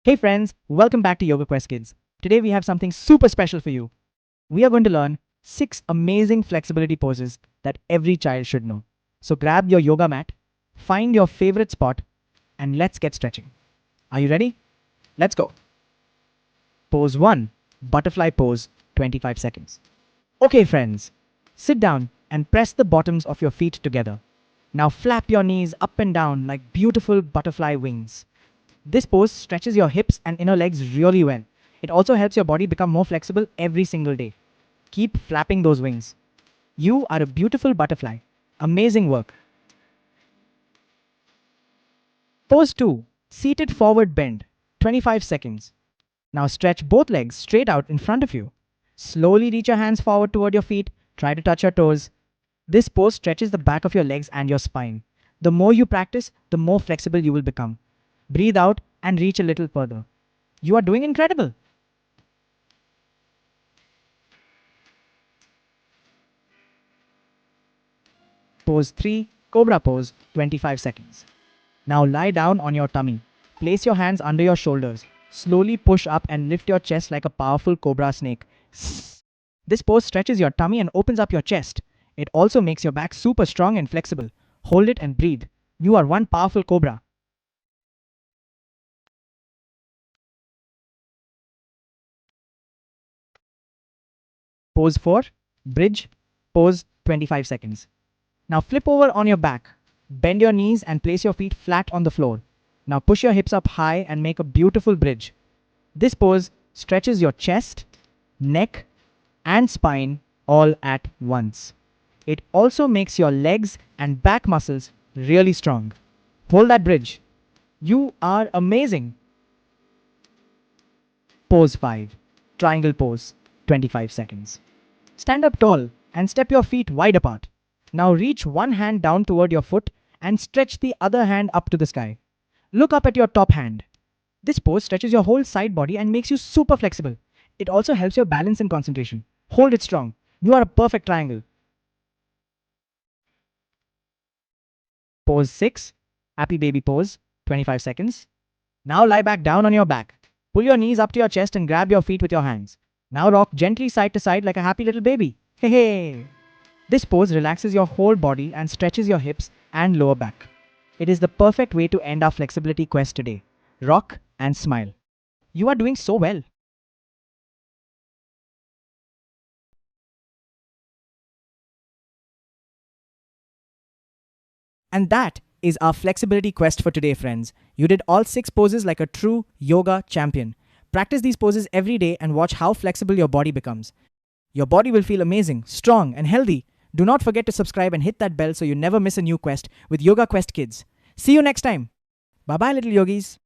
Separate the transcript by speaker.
Speaker 1: Hey friends, welcome back to Yoga Quest Kids. Today we have something super special for you. We are going to learn 6 amazing flexibility poses that every child should know. So grab your yoga mat, find your favorite spot, and let's get stretching. Are you ready? Let's go. Pose 1, butterfly pose, 25 seconds. Okay friends, sit down and press the bottoms of your feet together. Now flap your knees up and down like beautiful butterfly wings. This pose stretches your hips and inner legs really well. It also helps your body become more flexible every single day. Keep flapping those wings. You are a beautiful butterfly. Amazing work. Pose 2. Seated forward bend. 25 seconds. Now stretch both legs straight out in front of you. Slowly reach your hands forward toward your feet. Try to touch your toes. This pose stretches the back of your legs and your spine. The more you practice, the more flexible you will become. Breathe out and reach a little further. You are doing incredible. Pose 3, Cobra pose, 25 seconds. Now lie down on your tummy. Place your hands under your shoulders. Slowly push up and lift your chest like a powerful cobra snake. This pose stretches your tummy and opens up your chest. It also makes your back super strong and flexible. Hold it and breathe. You are one powerful cobra. Pose 4, Bridge pose, 25 seconds. Now flip over on your back. Bend your knees and place your feet flat on the floor. Now push your hips up high and make a beautiful bridge. This pose stretches your chest, neck, and spine all at once. It also makes your legs and back muscles really strong. Hold that bridge. You are amazing. Pose 5. Triangle pose, 25 seconds. Stand up tall and step your feet wide apart. Now reach one hand down toward your foot and stretch the other hand up to the sky. Look up at your top hand. This pose stretches your whole side body and makes you super flexible. It also helps your balance and concentration. Hold it strong. You are a perfect triangle. Pose 6. Happy baby pose, 25 seconds. Now lie back down on your back. Pull your knees up to your chest and grab your feet with your hands. Now rock gently side to side like a happy little baby. Hey hey! This pose relaxes your whole body and stretches your hips and lower back. It is the perfect way to end our flexibility quest today. Rock and smile. You are doing so well. And that is our flexibility quest for today, friends. You did all 6 poses like a true yoga champion. Practice these poses every day and watch how flexible your body becomes. Your body will feel amazing, strong, and healthy. Do not forget to subscribe and hit that bell so you never miss a new quest with Yoga Quest Kids. See you next time. Bye bye, little yogis.